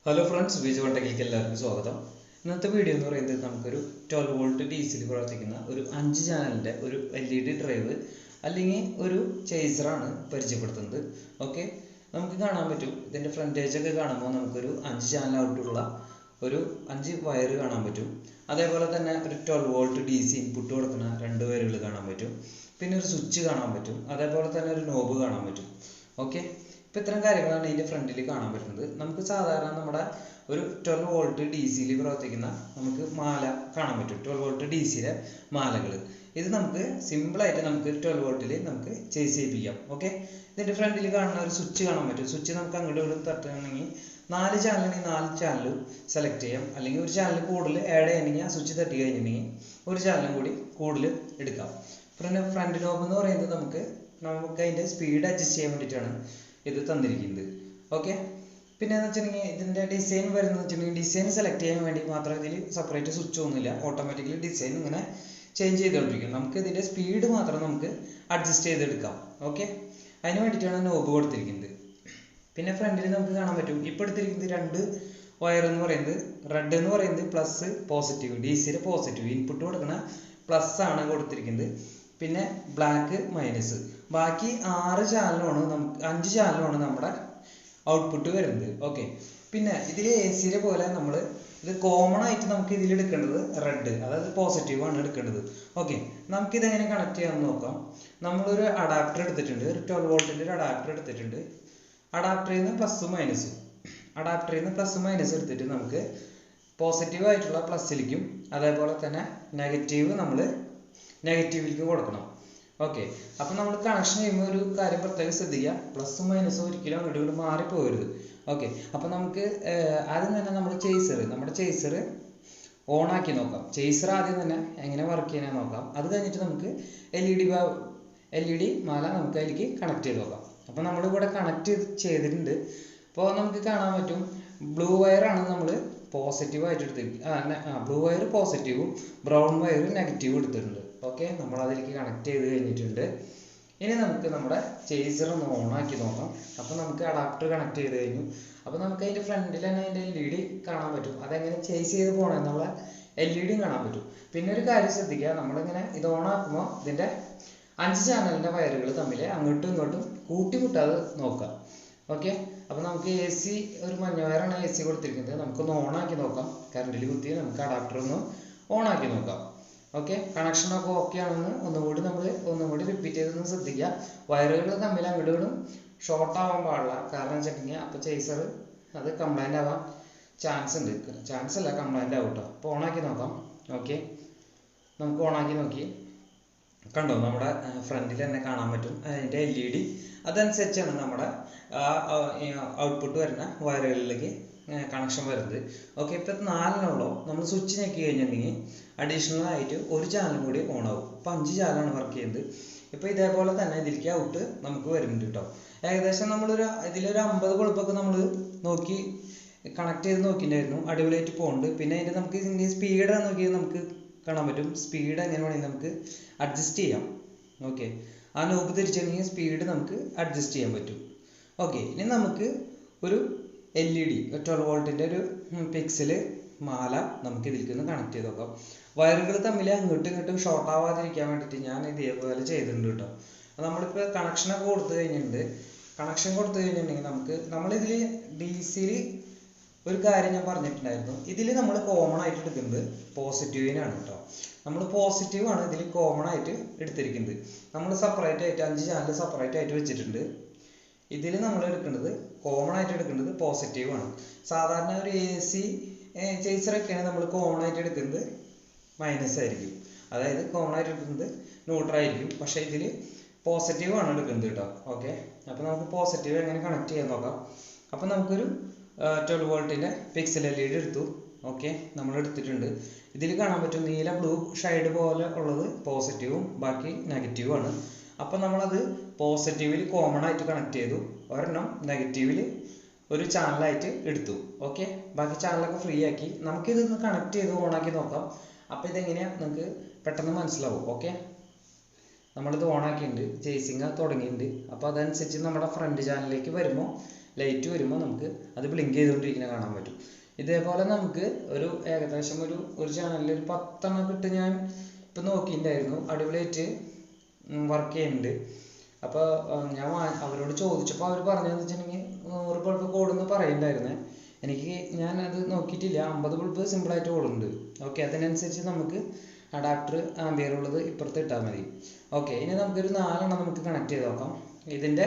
Hello friends, Vijay ടെക്കിലേക്ക് എല്ലാവർക്കും സ്വാഗതം. ഇന്നത്തെ വീഡിയോ എന്ന് പറയുന്നത് നമുക്കൊരു 12 വോൾട്ട് ഡി സിയിൽ പ്രവർത്തിക്കുന്ന ഒരു 5 ചാനലിൻ്റെ ഒരു LED ഡ്രൈവ് അല്ലെങ്കിൽ ഒരു ചേസറാണ് പരിചയപ്പെടുത്തുന്നത്. ഓക്കെ, നമുക്ക് കാണാൻ പറ്റും ഇതിൻ്റെ ഫ്രണ്ടേജൊക്കെ കാണുമ്പോൾ നമുക്കൊരു 5 ചാനൽ ഔട്ടുള്ള ഒരു 5 വയർ കാണാൻ പറ്റും. അതേപോലെ തന്നെ ഒരു 12 വോൾട്ട് ഡി സി ഇൻപുട്ട് കൊടുക്കുന്ന 2 വയറുകൾ കാണാൻ പറ്റും. പിന്നെ ഒരു സ്വിച്ച് കാണാൻ പറ്റും. അതേപോലെ തന്നെ ഒരു നോബ് കാണാൻ പറ്റും. ഓക്കെ, ഇപ്പോൾ ഇത്തരം കാര്യങ്ങളാണ് ഇതിൻ്റെ ഫ്രണ്ടിൽ കാണാൻ പറ്റുന്നത്. നമുക്ക് സാധാരണ നമ്മുടെ ഒരു 12 വോൾട്ട് ഡി സിയിൽ പ്രവർത്തിക്കുന്ന നമുക്ക് മാല കാണാൻ പറ്റും. 12 വോൾട്ട് ഡി സിയിലെ മാലകൾ ഇത് നമുക്ക് സിമ്പിളായിട്ട് നമുക്ക് 12 വോൾട്ടിൽ നമുക്ക് ചേസ് ചെയ്യിപ്പിക്കാം. ഓക്കെ, ഇതിൻ്റെ ഫ്രണ്ടിൽ കാണുന്ന ഒരു സ്വിച്ച് കാണാൻ പറ്റും. സ്വിച്ച് നമുക്ക് അങ്ങോട്ടും ഇങ്ങോട്ടും തട്ടുകയാണെങ്കിൽ 4 ചാനലാണെങ്കിൽ 4 ചാനൽ സെലക്ട് ചെയ്യാം. അല്ലെങ്കിൽ ഒരു ചാനൽ കൂടുതൽ ആഡ് ചെയ്യണമെങ്കിൽ ആ സ്വിച്ച് തട്ടി കഴിഞ്ഞിട്ടുണ്ടെങ്കിൽ ഒരു ചാനലും കൂടി കൂടുതൽ എടുക്കാം. ഫ്രണ്ട് നോബ് എന്ന് പറയുന്നത് നമുക്ക് അതിൻ്റെ സ്പീഡ് അഡ്ജസ്റ്റ് ചെയ്യാൻ വേണ്ടിയിട്ടാണ് ഇത് തന്നിരിക്കുന്നത്. ഓക്കെ, പിന്നെ എന്ന് വെച്ചിട്ടുണ്ടെങ്കിൽ ഇതിൻ്റെ ഡിസൈൻ വരുന്നത് വെച്ചിട്ടുണ്ടെങ്കിൽ ഡിസൈൻ സെലക്ട് ചെയ്യാൻ വേണ്ടി മാത്രം ഇതിൽ സെപ്പറേറ്റ് സ്വിച്ച് ഒന്നുമില്ല. ഓട്ടോമാറ്റിക്കലി ഡിസൈൻ ഇങ്ങനെ ചേഞ്ച് ചെയ്തുകൊണ്ടിരിക്കും. നമുക്ക് ഇതിൻ്റെ സ്പീഡ് മാത്രം നമുക്ക് അഡ്ജസ്റ്റ് ചെയ്തെടുക്കാം. ഓക്കെ, അതിന് വേണ്ടിയിട്ടാണ് നോബ് കൊടുത്തിരിക്കുന്നത്. പിന്നെ ഫ്രണ്ടിൽ നമുക്ക് കാണാൻ പറ്റും ഇപ്പോൾ എടുത്തിരിക്കുന്നത് 2 വയർ എന്ന് പറയുന്നത് റെഡ് എന്ന് പറയുന്നത് പ്ലസ് പോസിറ്റീവ്, ഡി സിയുടെ പോസിറ്റീവ് ഇൻപുട്ട് കൊടുക്കുന്ന പ്ലസ് ആണ് കൊടുത്തിരിക്കുന്നത്. പിന്നെ ബ്ലാക്ക് മൈനസ്. ബാക്കി 6 ചാനലാണ് 5 ചാനലാണ് നമ്മുടെ ഔട്ട്പുട്ട് വരുന്നത്. ഓക്കെ, പിന്നെ ഇതിൽ എ സിയിലെ പോലെ നമ്മൾ ഇത് കോമൺ ആയിട്ട് നമുക്ക് ഇതിൽ എടുക്കേണ്ടത് റെഡ്, അതായത് പോസിറ്റീവ് ആണ് എടുക്കേണ്ടത്. ഓക്കെ, നമുക്കിതെങ്ങനെ കണക്ട് ചെയ്യാമെന്ന് നോക്കാം. നമ്മളൊരു അഡാപ്റ്റർ എടുത്തിട്ടുണ്ട്, ഒരു 12 വോൾട്ടിൻ്റെ ഒരു അഡാപ്റ്റർ എടുത്തിട്ടുണ്ട്. അഡാപ്റ്ററിൽ നിന്ന് പ്ലസ് മൈനസ് എടുത്തിട്ട് നമുക്ക് പോസിറ്റീവ് ആയിട്ടുള്ള പ്ലസ്സിലേക്കും അതേപോലെ തന്നെ നെഗറ്റീവ് നമ്മൾ നെഗറ്റീവിലേക്ക് കൊടുക്കണം. ഓക്കെ, അപ്പം നമ്മൾ കണക്ഷൻ ചെയ്യുമ്പോൾ ഒരു കാര്യം പ്രത്യേകം ശ്രദ്ധിക്കുക, പ്ലസും മൈനസും ഒരിക്കലും അങ്ങോട്ട് ഇങ്ങോട്ട് മാറിപ്പോകരുത്. ഓക്കെ, അപ്പം നമുക്ക് ആദ്യം തന്നെ നമ്മുടെ ചേസർ ഓൺ ആക്കി നോക്കാം. ചേസർ ആദ്യം തന്നെ എങ്ങനെ വർക്ക് ചെയ്യാൻ നോക്കാം. അത് കഴിഞ്ഞിട്ട് നമുക്ക് LED മാല നമുക്ക് അതിലേക്ക് കണക്ട് ചെയ്ത് നോക്കാം. അപ്പം നമ്മളിവിടെ കണക്ട് ചെയ്തിട്ടുണ്ട്. അപ്പോൾ നമുക്ക് കാണാൻ പറ്റും ബ്ലൂ വയറാണ് നമ്മൾ പോസിറ്റീവായിട്ട് എടുത്തിരിക്കുന്നത്. ബ്ലൂ വയർ പോസിറ്റീവും ബ്രൗൺ വയർ നെഗറ്റീവും എടുത്തിട്ടുണ്ട്. ഓക്കെ, നമ്മൾ അതിലേക്ക് കണക്ട് ചെയ്ത് കഴിഞ്ഞിട്ടുണ്ട്. ഇനി നമുക്ക് നമ്മുടെ ചേസർ ഒന്ന് ഓണാക്കി നോക്കാം. അപ്പോൾ നമുക്ക് അഡാപ്റ്റർ കണക്ട് ചെയ്ത് കഴിഞ്ഞു. അപ്പോൾ നമുക്ക് അതിൻ്റെ ഫ്രണ്ടിൽ തന്നെ അതിൻ്റെ LED കാണാൻ പറ്റും. അതെങ്ങനെ ചേസ് ചെയ്ത് പോകണം എന്നുള്ള LED കാണാൻ പറ്റും. പിന്നെ ഒരു കാര്യം ശ്രദ്ധിക്കുക, നമ്മളിങ്ങനെ ഇത് ഓണാക്കുമ്പോൾ ഇതിൻ്റെ 5 ചാനലിൻ്റെ വയറുകൾ തമ്മിൽ അങ്ങോട്ടും ഇങ്ങോട്ടും കൂട്ടിമുട്ടാതെ നോക്കാം. ഓക്കെ, അപ്പോൾ നമുക്ക് AC ഒരു മഞ്ഞ വയറാണ് AC കൊടുത്തിരിക്കുന്നത്. നമുക്കൊന്ന് ഓണാക്കി നോക്കാം. കറണ്ടിൽ കുത്തി നമുക്ക് അഡാപ്റ്റർ ഒന്ന് ഓണാക്കി നോക്കാം. ഓക്കെ, കണക്ഷനൊക്കെ ഓക്കെ ആണെന്ന് ഒന്നുകൂടി റിപ്പീറ്റ് ചെയ്തൊന്ന് ശ്രദ്ധിക്കുക. വയറുകൾ തമ്മിൽ അങ്ങോട്ടും ഷോർട്ട് ആവാൻ പാടില്ല. കാരണം വെച്ചിട്ടുണ്ടെങ്കിൽ അപ്പോൾ ചേസർ അത് കംപ്ലൈൻ്റ് ആവാൻ ചാൻസ് അല്ല കംപ്ലൈൻ്റ് ആവും കേട്ടോ. അപ്പോൾ ഓണാക്കി നോക്കാം. ഓക്കെ, നമുക്ക് ഓണാക്കി നോക്കി കണ്ടോ, നമ്മുടെ ഫ്രണ്ടിൽ തന്നെ കാണാൻ പറ്റും അതിൻ്റെ LED. അതനുസരിച്ചാണ് നമ്മുടെ ഔട്ട്പുട്ട് വരുന്ന വയറുകളിലേക്ക് കണക്ഷൻ വരുന്നത്. ഓക്കെ, ഇപ്പോൾ 4 നമ്മൾ സ്വിച്ച് ഞെക്കി കഴിഞ്ഞിട്ടുണ്ടെങ്കിൽ അഡീഷണൽ ആയിട്ട് ഒരു ചാനൽ കൂടി ഓൺ ആവും. ഇപ്പോൾ 5 ചാനലാണ് വർക്ക് ചെയ്യുന്നത്. ഇപ്പോൾ ഇതേപോലെ തന്നെ ഇതിലേക്ക് ഔട്ട് നമുക്ക് വരുന്നുണ്ട് കേട്ടോ. ഏകദേശം ഇതിലൊരു 50 ബൾബൊക്കെ നമ്മൾ നോക്കി കണക്ട് ചെയ്ത് നോക്കിയിട്ടുണ്ടായിരുന്നു. അടിപൊളിയായിട്ട് പോകുന്നുണ്ട്. പിന്നെ അതിൻ്റെ നമുക്ക് ഇതിൻ്റെ സ്പീഡ് നോക്കിയാൽ നമുക്ക് കാണാൻ പറ്റും. സ്പീഡ് എങ്ങനെ വേണമെങ്കിൽ നമുക്ക് അഡ്ജസ്റ്റ് ചെയ്യാം. ഓക്കെ, ആ നോബ് തിരിച്ചിട്ടുണ്ടെങ്കിൽ സ്പീഡ് നമുക്ക് അഡ്ജസ്റ്റ് ചെയ്യാൻ പറ്റും. ഓക്കെ, ഇനി നമുക്ക് ഒരു LED 12 വോൾട്ടിൻ്റെ ഒരു പിക്സൽ മാല നമുക്ക് ഇതിലേക്ക് ഒന്ന് കണക്ട് ചെയ്ത് നോക്കാം. വയറുകൾ തമ്മിൽ അങ്ങോട്ടും ഇങ്ങോട്ടും ഷോർട്ട് ആവാതിരിക്കാൻ വേണ്ടിയിട്ട് ഞാൻ ഇതേപോലെ ചെയ്തിട്ടുണ്ട് കേട്ടോ. നമ്മളിപ്പോൾ കണക്ഷനൊക്കെ കൊടുത്തു കഴിഞ്ഞിട്ടുണ്ടെങ്കിൽ നമ്മളിതിൽ ഡി സിയിൽ ഒരു കാര്യം ഞാൻ പറഞ്ഞിട്ടുണ്ടായിരുന്നു. ഇതിൽ നമ്മൾ കോമൺ ആയിട്ട് എടുക്കുന്നത് പോസിറ്റീവിനാണ് കേട്ടോ. നമ്മൾ പോസിറ്റീവാണ് ഇതിൽ കോമൺ ആയിട്ട് എടുത്തിരിക്കുന്നത്. നമ്മൾ സെപ്പറേറ്റ് ആയിട്ട് 5 ചാനൽ സെപ്പറേറ്റ് ആയിട്ട് വെച്ചിട്ടുണ്ട്. ഇതിൽ നമ്മൾ കോമൺ ആയിട്ട് എടുക്കുന്നത് പോസിറ്റീവാണ്. സാധാരണ ഒരു AC ചേസറൊക്കെയാണ് നമ്മൾ കോമൺ ആയിട്ട് എടുക്കുന്നത് മൈനസ് ആയിരിക്കും, അതായത് കോമൺ ആയിട്ട് എടുക്കുന്നത് ന്യൂട്രൽ ആയിരിക്കും. പക്ഷേ ഇതിൽ പോസിറ്റീവാണ് എടുക്കുന്നത് കേട്ടോ. ഓക്കെ, അപ്പോൾ നമുക്ക് പോസിറ്റീവ് എങ്ങനെ കണക്ട് ചെയ്യാൻ നോക്കാം. അപ്പോൾ നമുക്കൊരു 12 വോൾട്ടിൻ്റെ പിക്സൽ LED എടുത്തു. ഓക്കെ, നമ്മൾ എടുത്തിട്ടുണ്ട്. ഇതിൽ കാണാൻ പറ്റും നീല ബ്ലൂ ഷെയ്ഡ് പോലെ ഉള്ളത് പോസിറ്റീവും ബാക്കി നെഗറ്റീവാണ്. അപ്പോൾ നമ്മളത് പോസിറ്റീവിൽ കോമൺ ആയിട്ട് കണക്ട് ചെയ്തു, ഒരെണ്ണം നെഗറ്റീവിൽ ഒരു ചാനലായിട്ട് എടുത്തു. ഓക്കെ, ബാക്കി ചാനലൊക്കെ ഫ്രീ ആക്കി നമുക്കിതൊന്ന് കണക്ട് ചെയ്ത് ഓണാക്കി നോക്കാം. അപ്പോൾ ഇതെങ്ങനെയാണ് നിങ്ങൾക്ക് പെട്ടെന്ന് മനസ്സിലാവും. ഓക്കെ, നമ്മളിത് ഓണാക്കിയിട്ടുണ്ട്, ചേസിങ് തുടങ്ങിയിട്ടുണ്ട്. അപ്പോൾ അതനുസരിച്ച് നമ്മുടെ ഫ്രണ്ട് ചാനലിലേക്ക് വരുമ്പോൾ ലൈറ്റ് വരുമ്പോൾ നമുക്ക് അത് ബ്ലിങ്ക് ചെയ്തുകൊണ്ടിരിക്കുന്നത് കാണാൻ പറ്റും. ഇതേപോലെ നമുക്ക് ഏകദേശം ഒരു ചാനലിൽ ഒരു 10 എണ്ണം ഇട്ട് ഞാൻ ഇപ്പം നോക്കിയിട്ടുണ്ടായിരുന്നു. അടിപൊളിയായിട്ട് വർക്ക് ചെയ്യുന്നുണ്ട്. അപ്പോൾ ഞാൻ അവരോട് ചോദിച്ചപ്പോൾ അവർ പറഞ്ഞതെന്ന് വെച്ചിട്ടുണ്ടെങ്കിൽ 100 ബൾബ് ഓടുമെന്ന് പറയുന്നുണ്ടായിരുന്നേ. ഞാനത് നോക്കിയിട്ടില്ല. 50 ബൾബ് സിമ്പിളായിട്ട് ഓടുന്നുണ്ട്. ഓക്കെ, അതിനനുസരിച്ച് നമുക്ക് അഡാപ്റ്റർ ആംബിയർ ഉള്ളത് ഇപ്പുറത്ത് ഇട്ടാൽ മതി. ഓക്കെ, ഇനി നമുക്കൊരു 4 എണ്ണം നമുക്ക് കണക്ട് ചെയ്ത് നോക്കാം. ഇതിൻ്റെ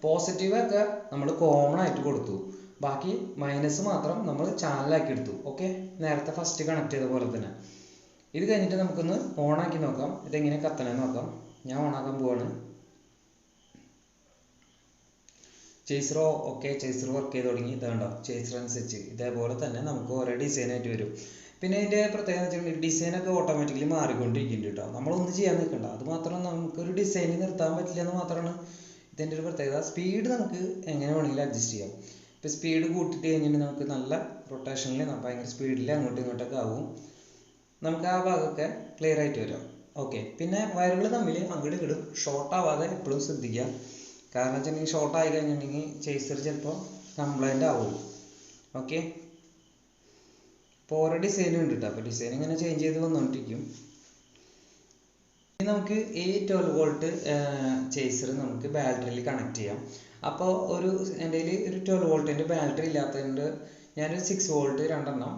പോസിറ്റീവൊക്കെ നമ്മൾ കോമൺ ആയിട്ട് കൊടുത്തു, ബാക്കി മൈനസ് മാത്രം നമ്മൾ ചാനലാക്കി എടുത്തു. ഓക്കെ, നേരത്തെ ഫസ്റ്റ് കണക്ട് ചെയ്ത പോലെ തന്നെ. ഇത് കഴിഞ്ഞിട്ട് നമുക്കൊന്ന് ഓണാക്കി നോക്കാം, ഇതെങ്ങനെ കത്തണമെന്ന് നോക്കാം. ഞാൻ ഓണാക്കാൻ പോവാണ്. ചേസർ ചേസർ വർക്ക് ചെയ്ത് തുടങ്ങി. ഇതുണ്ടോ, ചേസർ അനുസരിച്ച് ഇതേപോലെ തന്നെ നമുക്ക് ഓരോ ഡിസൈനായിട്ട് വരും. പിന്നെ ഇതിൻ്റെ പ്രത്യേകത എന്ന് വെച്ചിട്ടുണ്ടെങ്കിൽ ഡിസൈനൊക്കെ ഓട്ടോമാറ്റിക്കലി മാറിക്കൊണ്ടിരിക്കുന്നുണ്ട് കേട്ടോ. നമ്മളൊന്നും ചെയ്യാൻ നിൽക്കണ്ട. അത് മാത്രം നമുക്കൊരു ഡിസൈനിൽ നിർത്താൻ പറ്റില്ല എന്ന് മാത്രമാണ് ഇതിൻ്റെ ഒരു പ്രത്യേകത. സ്പീഡ് നമുക്ക് എങ്ങനെ വേണമെങ്കിലും അഡ്ജസ്റ്റ് ചെയ്യാം. ഇപ്പോൾ സ്പീഡ് കൂട്ടിയിട്ട് കഴിഞ്ഞിട്ടുണ്ടെങ്കിൽ നമുക്ക് നല്ല റൊട്ടേഷനിൽ ഭയങ്കര സ്പീഡിൽ അങ്ങോട്ടും ഇങ്ങോട്ടൊക്കെ ആവും. നമുക്ക് ആ ഭാഗമൊക്കെ ക്ലിയർ ആയിട്ട് വരാം. ഓക്കെ, പിന്നെ വയറുകൾ തമ്മിൽ അങ്ങോട്ടും ഇങ്ങോട്ടും ഷോർട്ട് ആവാതെ എപ്പോഴും ശ്രദ്ധിക്കുക. കാരണം വെച്ചിട്ടുണ്ടെങ്കിൽ ഷോർട്ട് ആയി കഴിഞ്ഞിട്ടുണ്ടെങ്കിൽ ചേസർ ചിലപ്പോൾ കംപ്ലൈൻ്റ് ആവും. ഓക്കെ, ഇപ്പോൾ ഓരോ ഡിസൈനും ഉണ്ട് കേട്ടോ. അപ്പോൾ ഡിസൈൻ ഇങ്ങനെ ചേഞ്ച് ചെയ്ത് വന്നുകൊണ്ടിരിക്കും. ഇനി നമുക്ക് ഈ 12 വോൾട്ട് ചേസർ നമുക്ക് ബാറ്ററിയിൽ കണക്ട് ചെയ്യാം. അപ്പോൾ എൻ്റെ കയ്യിൽ ഒരു 12 വോൾട്ടിൻ്റെ ബാറ്ററി ഇല്ലാത്തതുകൊണ്ട് ഞാനൊരു 6 വോൾട്ട് 2 എണ്ണം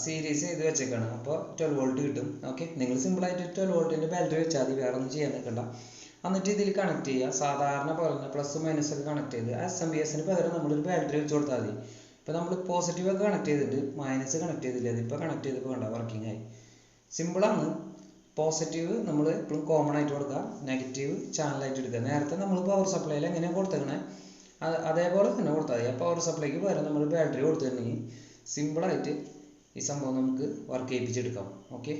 സീരീസ് ചെയ്ത് വെച്ചേക്കാണ്. അപ്പോൾ 12 വോൾട്ട് കിട്ടും. ഓക്കെ, നിങ്ങൾ സിമ്പിളായിട്ട് 12 വോൾട്ടിൻ്റെ ബാറ്ററി വെച്ചാൽ മതി, വേറെ ഒന്നും ചെയ്യാൻ നിൽക്കണ്ട. എന്നിട്ട് ഇതിൽ കണക്ട് ചെയ്യുക. സാധാരണ പോലെ തന്നെ പ്ലസ് മൈനസ് ഒക്കെ കണക്ട് ചെയ്ത് SMPSന് പകരം നമ്മളൊരു ബാറ്ററി വെച്ച് കൊടുത്താൽ മതി. ഇപ്പോൾ നമ്മൾ പോസിറ്റീവ് ഒക്കെ കണക്ട് ചെയ്തിട്ട് മൈനസ് കണക്ട് ചെയ്തില്ല, അതിപ്പോൾ കണക്ട് ചെയ്തപ്പോൾ കണ്ട വർക്കിംഗ് ആയി. സിമ്പിളാണ്. പോസിറ്റീവ് നമ്മൾ എപ്പോഴും കോമൺ ആയിട്ട് കൊടുക്കുക, നെഗറ്റീവ് ചാനലായിട്ട് എടുക്കുക. നേരത്തെ നമ്മൾ പവർ സപ്ലൈയിൽ എങ്ങനെയാണ് കൊടുത്തേക്കണേ അതേപോലെ തന്നെ കൊടുത്താൽ മതി. ആ പവർ സപ്ലൈക്ക് പകരം നമ്മൾ ബാറ്ററി കൊടുത്തിട്ടുണ്ടെങ്കിൽ സിമ്പിളായിട്ട് ഈ സംഭവം നമുക്ക് വർക്ക് ചെയ്യിപ്പിച്ചെടുക്കാം. ഓക്കെ.